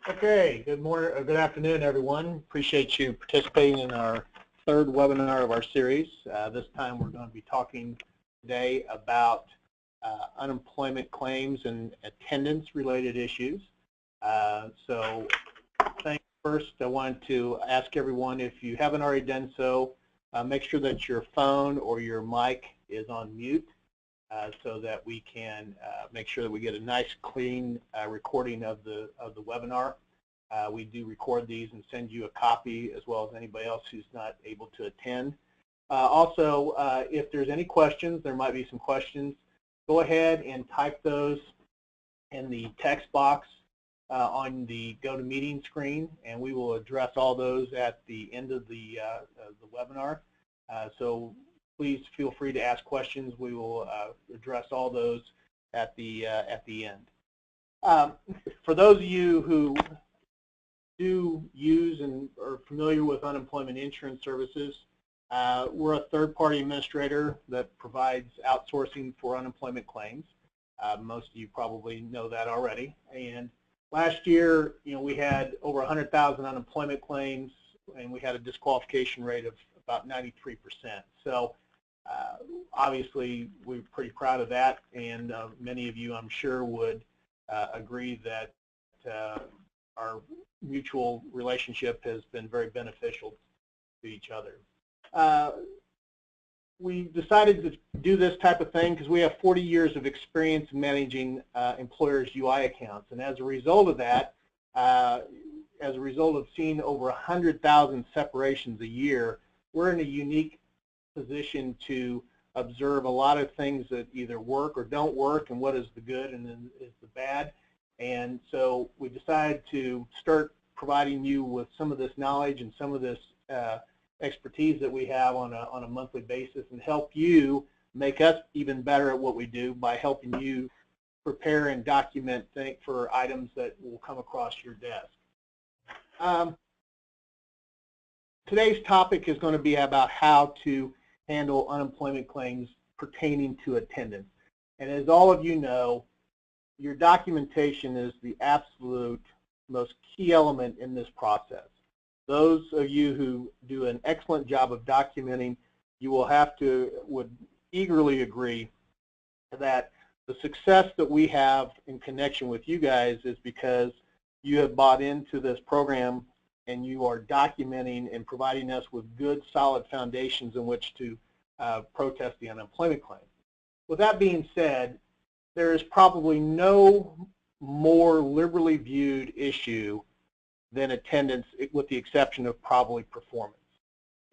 Okay, good morning, or good afternoon, everyone. Appreciate you participating in our third webinar of our series. This time we're going to be talking today about unemployment claims and attendance-related issues. First, I want to ask everyone, if you haven't already done so, make sure that your phone or your mic is on mute so that we can make sure that we get a nice, clean recording of the webinar. We do record these and send you a copy, as well as anybody else who's not able to attend. Also, if there's any questions, there might be some questions, go ahead and type those in the text box on the GoToMeeting screen, and we will address all those at the end of the webinar. So please feel free to ask questions. We will address all those at the end. For those of you who do use and are familiar with unemployment insurance services, we're a third-party administrator that provides outsourcing for unemployment claims. Most of you probably know that already. And last year, we had over 100,000 unemployment claims, and we had a disqualification rate of about 93%. So obviously, we're pretty proud of that, and many of you, I'm sure, would agree that our mutual relationship has been very beneficial to each other. We decided to do this type of thing because we have 40 years of experience in managing employers' UI accounts, and as a result of that, as a result of seeing over 100,000 separations a year, we're in a unique position to observe a lot of things that either work or don't work, and what is the good and then is the bad. And so we decided to start providing you with some of this knowledge and some of this expertise that we have on a monthly basis, and help you make us even better at what we do by helping you prepare and document for items that will come across your desk. Today's topic is going to be about how to handle unemployment claims pertaining to attendance. And as all of you know, your documentation is the absolute most key element in this process. Those of you who do an excellent job of documenting, you would eagerly agree that the success that we have in connection with you guys is because you have bought into this program and you are documenting and providing us with good, solid foundations in which to protest the unemployment claim. With that being said, there is probably no more liberally viewed issue than attendance, with the exception of probably performance.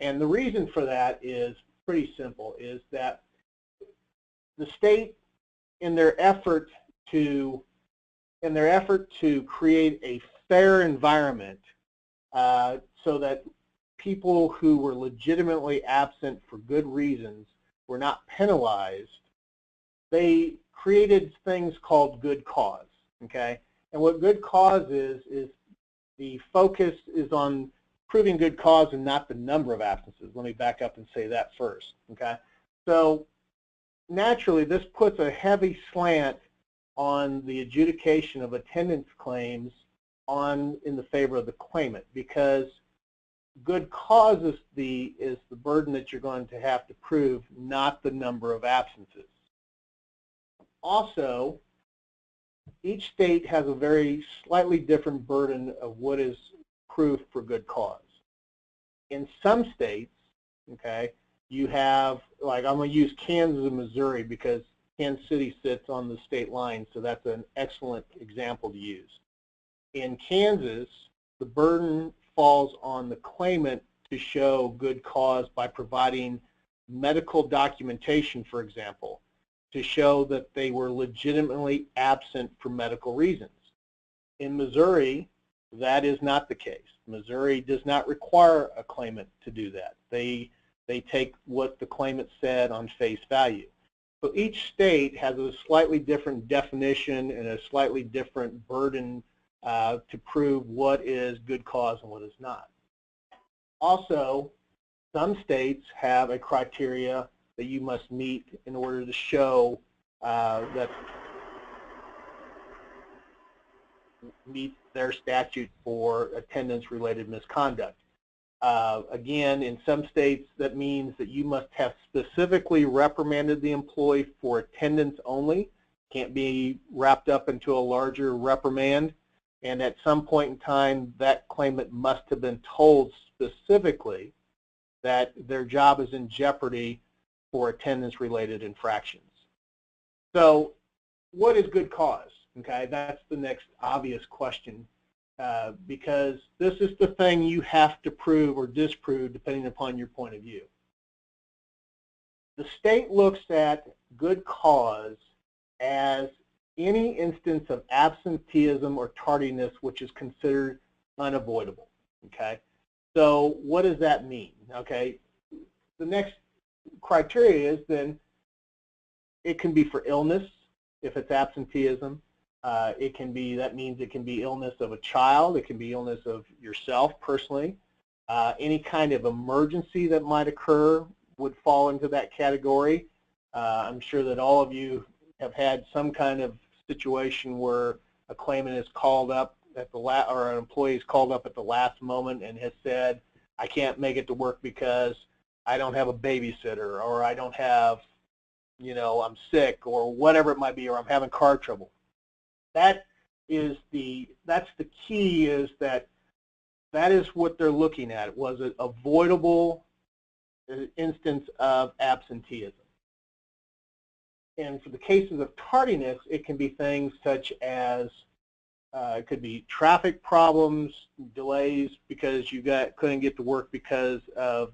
And the reason for that is pretty simple, is that the state, in their effort to create a fair environment so that people who were legitimately absent for good reasons were not penalized, they created things called good cause, okay? And what good cause is the focus is on proving good cause and not the number of absences. Let me back up and say that first, okay? So naturally, this puts a heavy slant on the adjudication of attendance claims in the favor of the claimant, because good cause is the burden that you're going to have to prove, not the number of absences. Also, each state has a very slightly different burden of what is proof for good cause. In some states, okay, you have, like, I'm going to use Kansas and Missouri because Kansas City sits on the state line, so that's an excellent example to use. In Kansas, the burden falls on the claimant to show good cause by providing medical documentation, for example, to show that they were legitimately absent for medical reasons. In Missouri, that is not the case. Missouri does not require a claimant to do that. They take what the claimant said on face value. So each state has a slightly different definition and a slightly different burden to prove what is good cause and what is not. Also, some states have a criteria that you must meet in order to show meet their statute for attendance-related misconduct. Again, in some states, that means that you must have specifically reprimanded the employee for attendance only. Can't be wrapped up into a larger reprimand. And at some point in time, that claimant must have been told specifically that their job is in jeopardy for attendance-related infractions. So what is good cause? Okay, that's the next obvious question, because this is the thing you have to prove or disprove depending upon your point of view. The state looks at good cause as any instance of absenteeism or tardiness which is considered unavoidable. Okay, so what does that mean? Okay, the next criteria is then it can be for illness if it's absenteeism. It can be, that means it can be illness of a child, it can be illness of yourself personally. Any kind of emergency that might occur would fall into that category. I'm sure that all of you have had some kind of situation where a claimant is called up at the or an employee is called up at the last moment and has said, I can't make it to work because I don't have a babysitter, or I don't have, you know, I'm sick, or whatever it might be, or I'm having car trouble. That's the key, is that is what they're looking at. Was it avoidable instance of absenteeism? And for the cases of tardiness, it can be things such as it could be traffic problems, delays because you couldn't get to work because of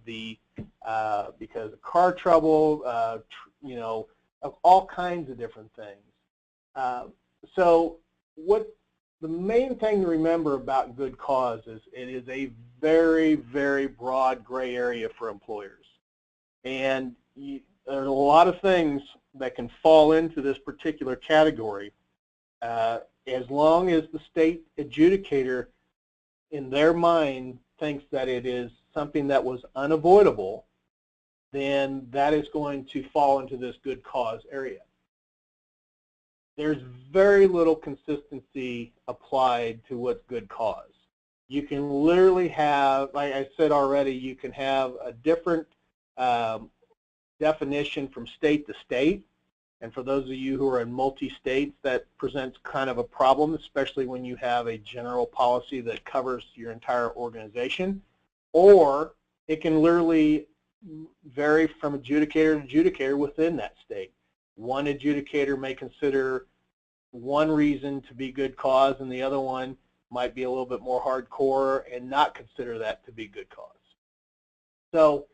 car trouble, you know, of all kinds of different things. So what the main thing to remember about good cause is it is a very, very broad gray area for employers. And there's a lot of things that can fall into this particular category. As long as the state adjudicator in their mind thinks that it is something that was unavoidable, then that is going to fall into this good cause area. There's very little consistency applied to what's good cause. You can literally have, like I said already, you can have a different definition from state to state. And for those of you who are in multi-states, that presents kind of a problem, especially when you have a general policy that covers your entire organization. Or it can literally vary from adjudicator to adjudicator within that state. One adjudicator may consider one reason to be good cause, and the other one might be a little bit more hardcore and not consider that to be good cause. So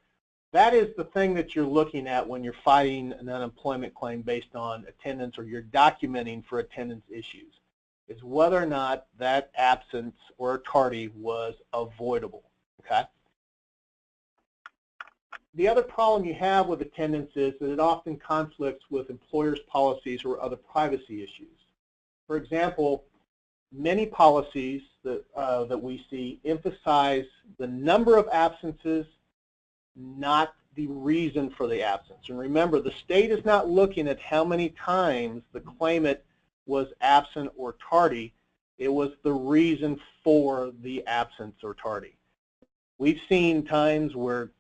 that is the thing that you're looking at when you're fighting an unemployment claim based on attendance, or you're documenting for attendance issues, is whether or not that absence or tardy was avoidable. Okay? The other problem you have with attendance is that it often conflicts with employers' policies or other privacy issues. For example, many policies that we see emphasize the number of absences, not the reason for the absence. And remember, the state is not looking at how many times the claimant was absent or tardy. It was the reason for the absence or tardy. We've seen times where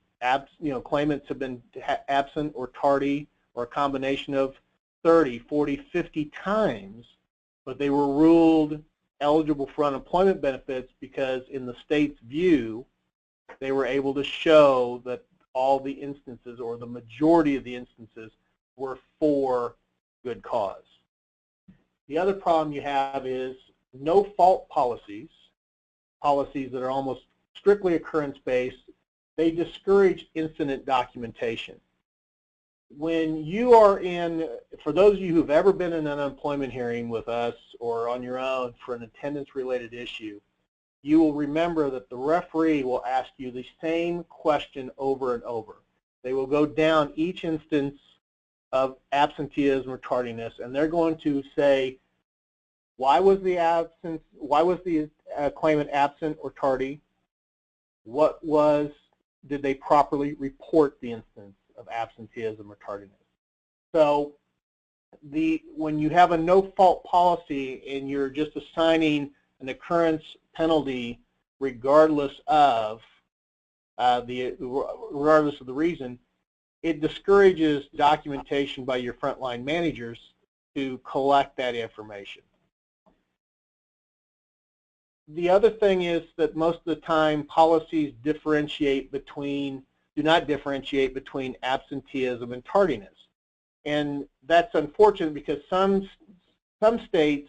claimants have been absent or tardy, or a combination of 30, 40, 50 times, but they were ruled eligible for unemployment benefits because in the state's view, they were able to show that all the instances, or the majority of the instances, were for good cause. The other problem you have is no-fault policies, policies that are almost strictly occurrence-based. They discourage incident documentation. When you are in, for those of you who've ever been in an unemployment hearing with us or on your own for an attendance-related issue, you will remember that the referee will ask you the same question over and over. They will go down each instance of absenteeism or tardiness, and they're going to say, why was the claimant absent or tardy? Did they properly report the instance of absenteeism or tardiness? So when you have a no-fault policy and you're just assigning an occurrence penalty regardless of regardless of the reason, it discourages documentation by your frontline managers to collect that information. The other thing is that most of the time policies do not differentiate between absenteeism and tardiness. And that's unfortunate because some states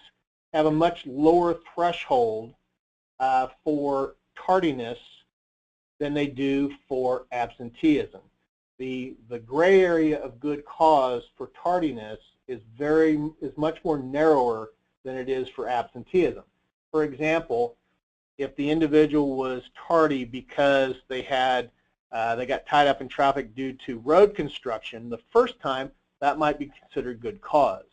have a much lower threshold for tardiness than they do for absenteeism. The gray area of good cause for tardiness is much more narrower than it is for absenteeism. For example, if the individual was tardy because they got tied up in traffic due to road construction, the first time that might be considered good cause.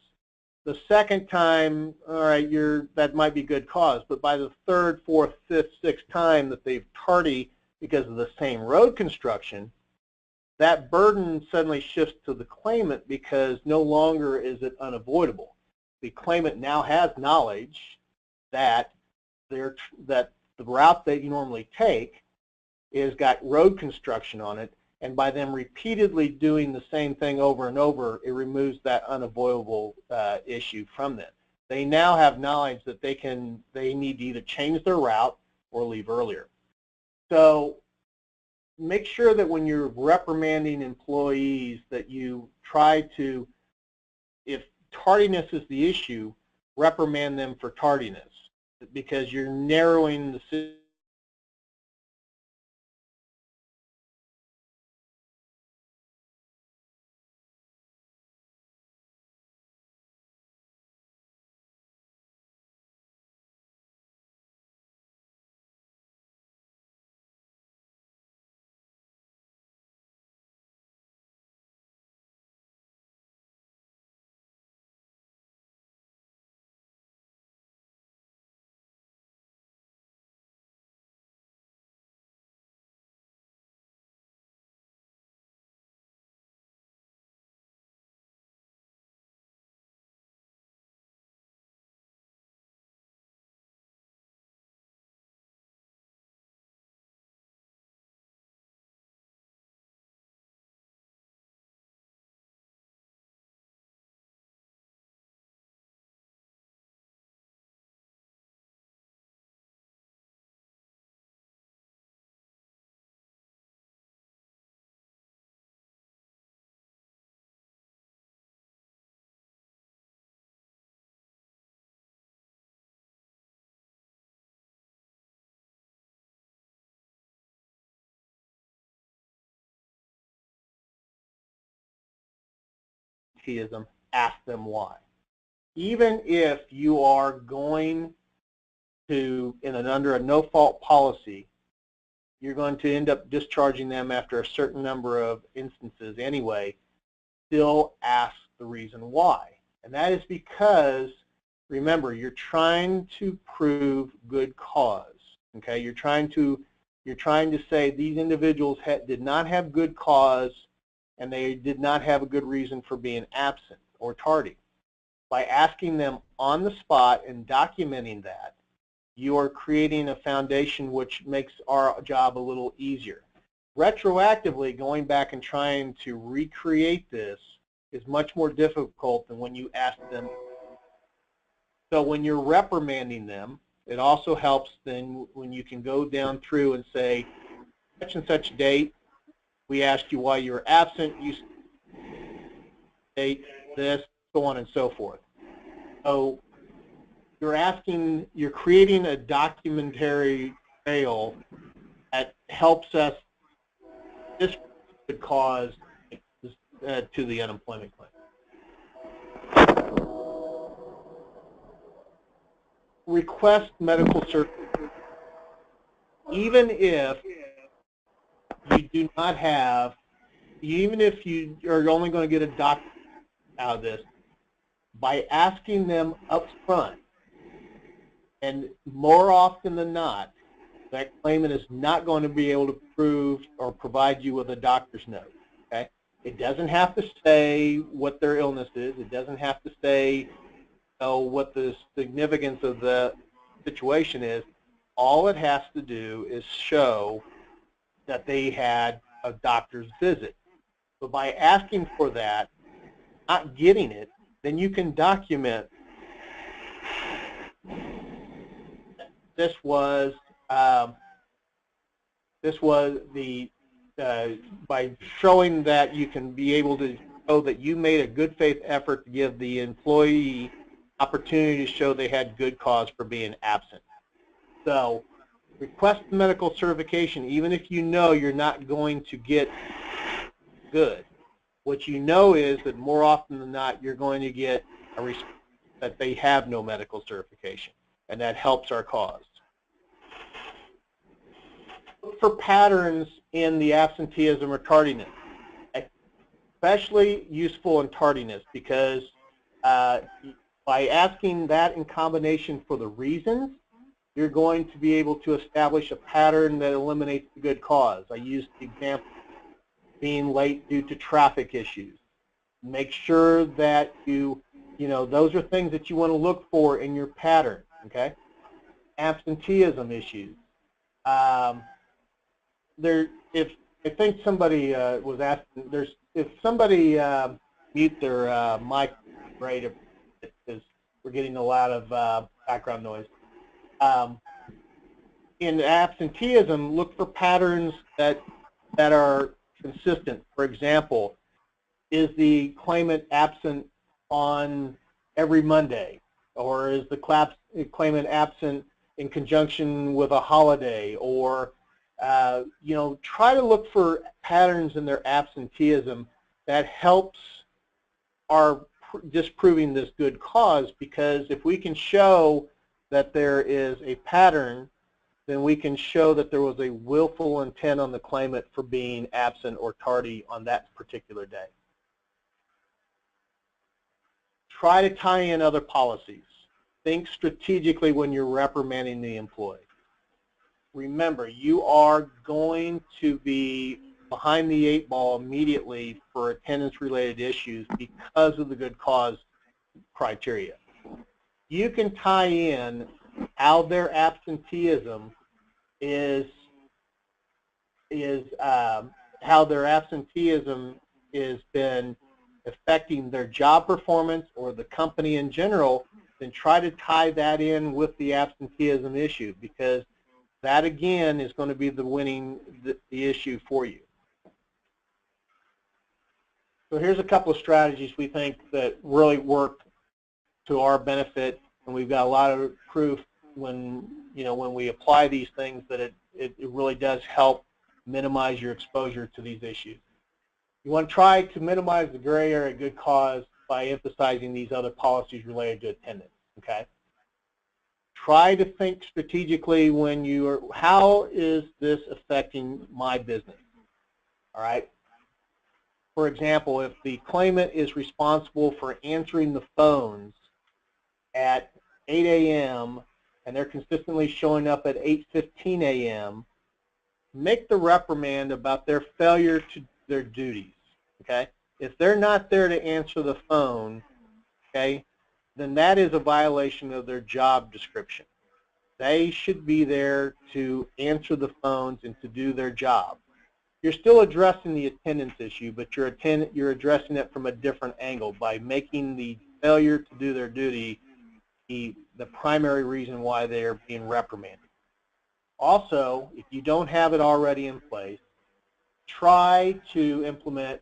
The second time, all right, that might be good cause, but by the third, fourth, fifth, sixth time that they've tardy because of the same road construction, that burden suddenly shifts to the claimant because no longer is it unavoidable. The claimant now has knowledge that the route that you normally take is got road construction on it, and by them repeatedly doing the same thing over and over, it removes that unavoidable issue from them. They now have knowledge that they need to either change their route or leave earlier. So make sure that when you're reprimanding employees that you try to, if tardiness is the issue, reprimand them for tardiness, because you're narrowing the absenteeism, ask them why. Even if you are going to, under a no-fault policy, you're going to end up discharging them after a certain number of instances anyway, still ask the reason why. And that is because, remember, you're trying to prove good cause. Okay, you're trying to say these individuals did not have good cause and they did not have a good reason for being absent or tardy. By asking them on the spot and documenting that, you are creating a foundation which makes our job a little easier. Retroactively, going back and trying to recreate this is much more difficult than when you ask them. So when you're reprimanding them, it also helps then when you can go down through and say, such and such date, we asked you why you were absent, you state this, so on and so forth. So you're creating a documentary trail that helps us this could cause to the unemployment claim. Request medical services. Even if you do not have, even if you are only going to get a doctor out of this, by asking them up front, and more often than not, that claimant is not going to be able to prove or provide you with a doctor's note. Okay? It doesn't have to say what their illness is. It doesn't have to say what the significance of the situation is all it has to do is show that they had a doctor's visit. So by asking for that, not getting it, then you can document this was the by showing that you can be able to show that you made a good faith effort to give the employee opportunity to show they had good cause for being absent. So request medical certification even if you know you're not going to get good. What you know is that more often than not you're going to get a response that they have no medical certification, and that helps our cause. Look for patterns in the absenteeism or tardiness, especially useful in tardiness, because by asking that in combination for the reasons, you're going to be able to establish a pattern that eliminates the good cause. I used the example being late due to traffic issues. Make sure that you know, those are things that you want to look for in your pattern, okay? Absenteeism issues. I think somebody was asking, if somebody mute their mic, right, because we're getting a lot of background noise. In absenteeism, look for patterns that are consistent. For example, is the claimant absent on every Monday, or is the claimant absent in conjunction with a holiday, or you know, try to look for patterns in their absenteeism that helps our disproving this good cause, because if we can show that there is a pattern, then we can show that there was a willful intent on the claimant for being absent or tardy on that particular day. Try to tie in other policies. Think strategically when you're reprimanding the employee. Remember, you are going to be behind the 8 ball immediately for attendance-related issues because of the good cause criteria. You can tie in how their absenteeism is been affecting their job performance or the company in general, then try to tie that in with the absenteeism issue, because that again is going to be the issue for you. So here's a couple of strategies we think that really work to our benefit, and we've got a lot of proof when we apply these things that it really does help minimize your exposure to these issues. You want to try to minimize the gray area good cause by emphasizing these other policies related to attendance, okay? Try to think strategically when you are, how is this affecting my business, all right? For example, if the claimant is responsible for answering the phones at 8 a.m. and they're consistently showing up at 8:15 a.m., make the reprimand about their failure to their duties, okay? If they're not there to answer the phone, okay, then that is a violation of their job description. They should be there to answer the phones and to do their job. You're still addressing the attendance issue, but you're addressing it from a different angle by making the failure to do their duty the primary reason why they are being reprimanded. Also, if you don't have it already in place, try to implement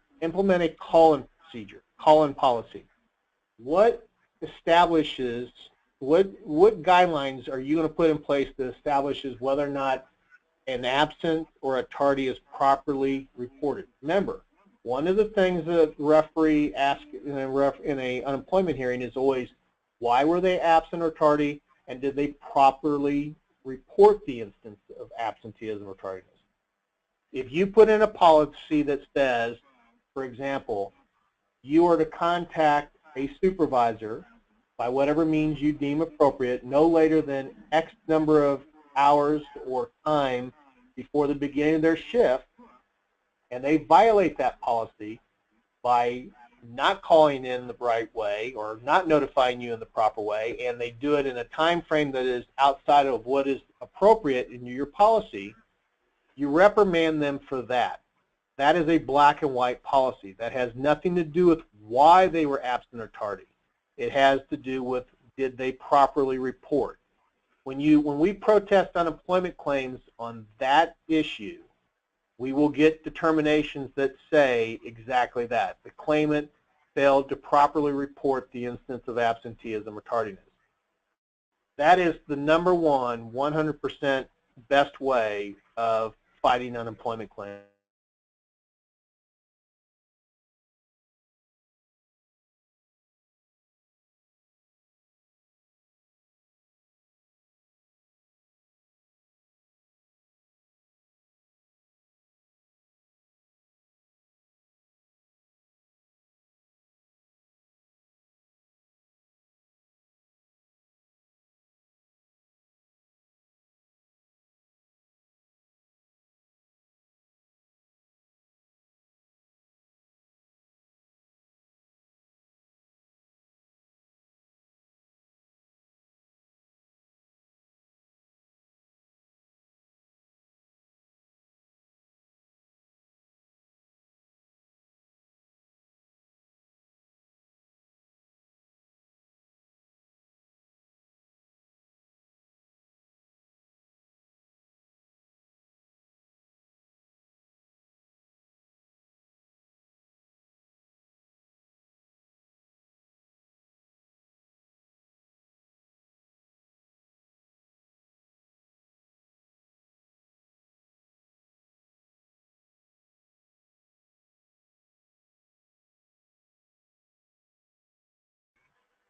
a call-in procedure, call-in policy. What guidelines are you going to put in place that establishes whether or not an absent or a tardy is properly reported? Remember, one of the things that the referee asks in an unemployment hearing is always, why were they absent or tardy, and did they properly report the instance of absenteeism or tardiness? If you put in a policy that says, for example, you are to contact a supervisor by whatever means you deem appropriate no later than X number of hours or time before the beginning of their shift, and they violate that policy by not calling in the right way or not notifying you in the proper way, and they do it in a time frame that is outside of what is appropriate in your policy, you reprimand them for that. That is a black and white policy. That has nothing to do with why they were absent or tardy. It has to do with, did they properly report? When we protest unemployment claims on that issue, we will get determinations that say exactly that. The claimant failed to properly report the instance of absenteeism or tardiness. That is the number one, 100% best way of fighting unemployment claims.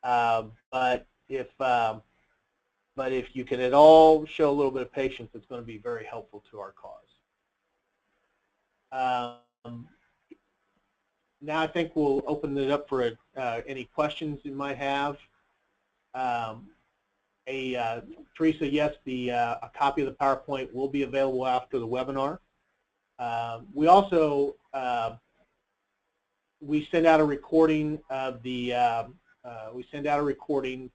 But if you can at all show a little bit of patience, it's going to be very helpful to our cause. Now I think we'll open it up for any questions you might have. Teresa, yes, a copy of the PowerPoint will be available after the webinar. We also we send out a recording of the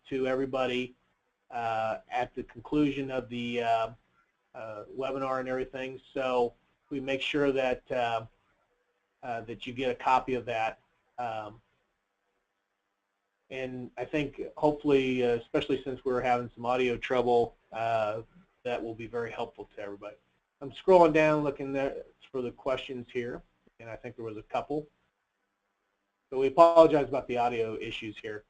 to everybody at the conclusion of the webinar and everything. So we make sure that that you get a copy of that. And I think hopefully, especially since we're having some audio trouble, that will be very helpful to everybody. I'm scrolling down looking there for the questions here, and I think there was a couple. So we apologize about the audio issues here.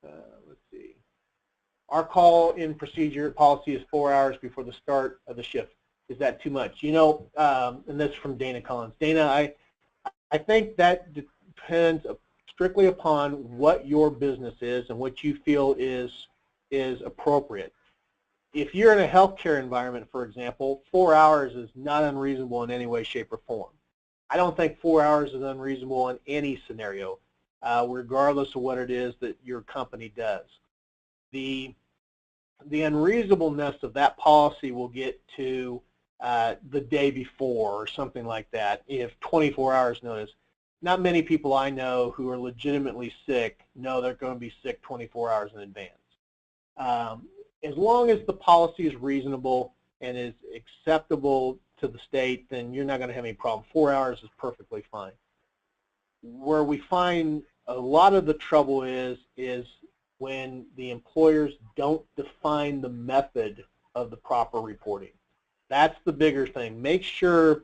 Let's see. Our call-in procedure policy is 4 hours before the start of the shift. Is that too much? You know, and this is from Dana Collins. Dana, I think that depends strictly upon what your business is and what you feel is appropriate. If you're in a healthcare environment, for example, 4 hours is not unreasonable in any way, shape, or form. I don't think 4 hours is unreasonable in any scenario, regardless of what it is that your company does. The unreasonableness of that policy will get to the day before or something like that, if 24 hours notice. Not many people I know who are legitimately sick know they're going to be sick 24 hours in advance. As long as the policy is reasonable and is acceptable to the state, then you're not going to have any problem. 4 hours is perfectly fine. Where we find a lot of the trouble is when the employers don't define the method of the proper reporting. That's the bigger thing. Make sure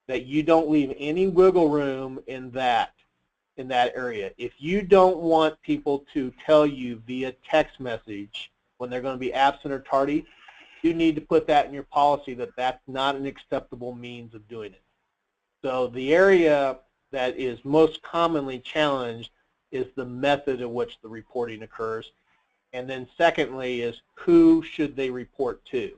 that you don't leave any wiggle room in that area. If you don't want people to tell you via text message when they're going to be absent or tardy, you need to put that in your policy that that's not an acceptable means of doing it. So the area that is most commonly challenged is the method in which the reporting occurs. And then secondly is who should they report to?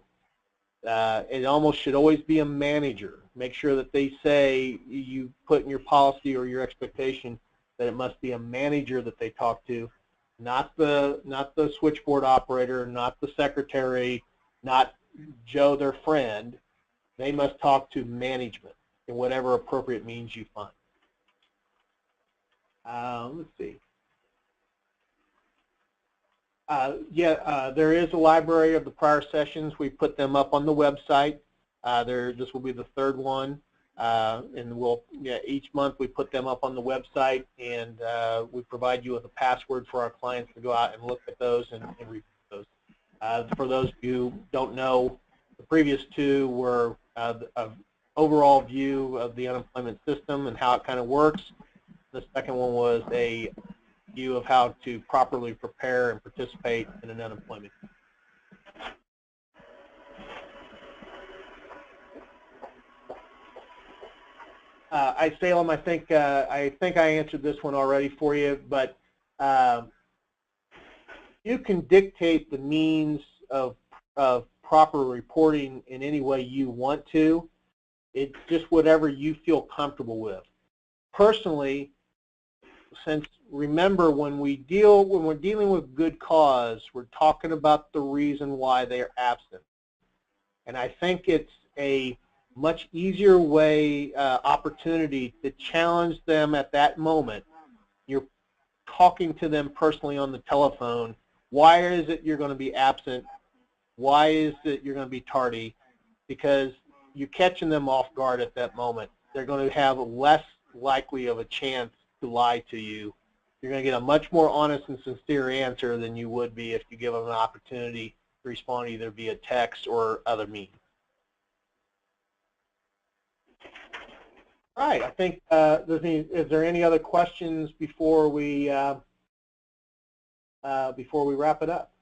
It almost should always be a manager. Make sure that they say you put in your policy or your expectation that it must be a manager that they talk to, not the switchboard operator, not the secretary, not Joe, their friend. They must talk to management in whatever appropriate means you find. Let's see. There is a library of the prior sessions. We put them up on the website. This will be the third one, and each month we put them up on the website, and we provide you with a password for our clients to go out and look at those and review those. For those of you who don't know, the previous two were an overall view of the unemployment system and how it kind of works. The second one was a view of how to properly prepare and participate in an unemployment. Salem, I think I answered this one already for you, but you can dictate the means of proper reporting in any way you want to. It's just whatever you feel comfortable with. Personally, remember when we're dealing with good cause, we're talking about the reason why they are absent. And I think it's a much easier opportunity to challenge them at that moment. You're talking to them personally on the telephone. Why is it you're going to be absent? Why is it you're going to be tardy? Because you're catching them off guard at that moment. They're going to have less likely of a chance to lie to you. You're going to get a much more honest and sincere answer than you would be if you give them an opportunity to respond either via text or other means. All right, I think, is there any other questions before we wrap it up?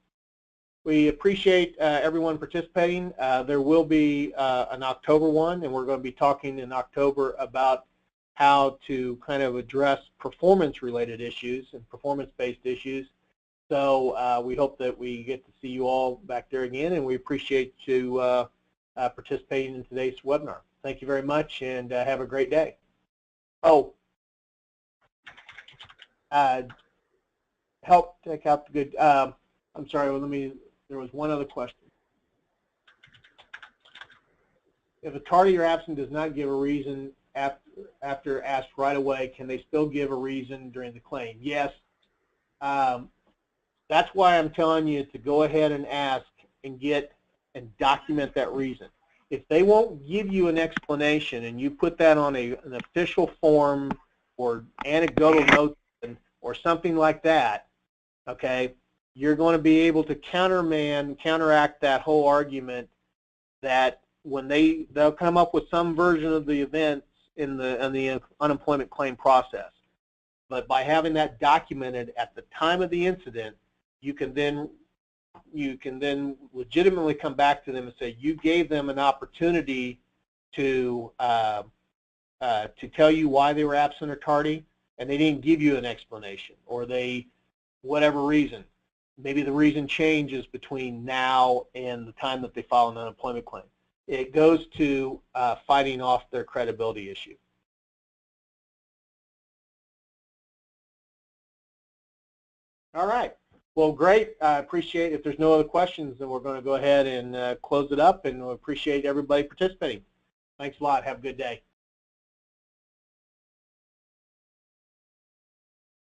We appreciate everyone participating. There will be an October one, and we're going to be talking in October about how to kind of address performance-related issues and performance-based issues. So we hope that we get to see you all back there again, and we appreciate you participating in today's webinar. Thank you very much, and have a great day. Oh, help take out the good. I'm sorry. There was one other question. If a tardy or absent does not give a reason after asked right away, can they still give a reason during the claim? Yes. That's why I'm telling you to go ahead and ask and document that reason. If they won't give you an explanation and you put that on an official form or anecdotal note or something like that, okay, you're going to be able to counteract that whole argument that when they'll come up with some version of the events in the unemployment claim process. But by having that documented at the time of the incident, you can then legitimately come back to them and say you gave them an opportunity to tell you why they were absent or tardy, and they didn't give you an explanation, or whatever reason. Maybe the reason changes between now and the time that they file an unemployment claim. It goes to fighting off their credibility issue. All right. Well, great. I appreciate it. If there's no other questions, then we're going to go ahead and close it up, and we appreciate everybody participating. Thanks a lot. Have a good day.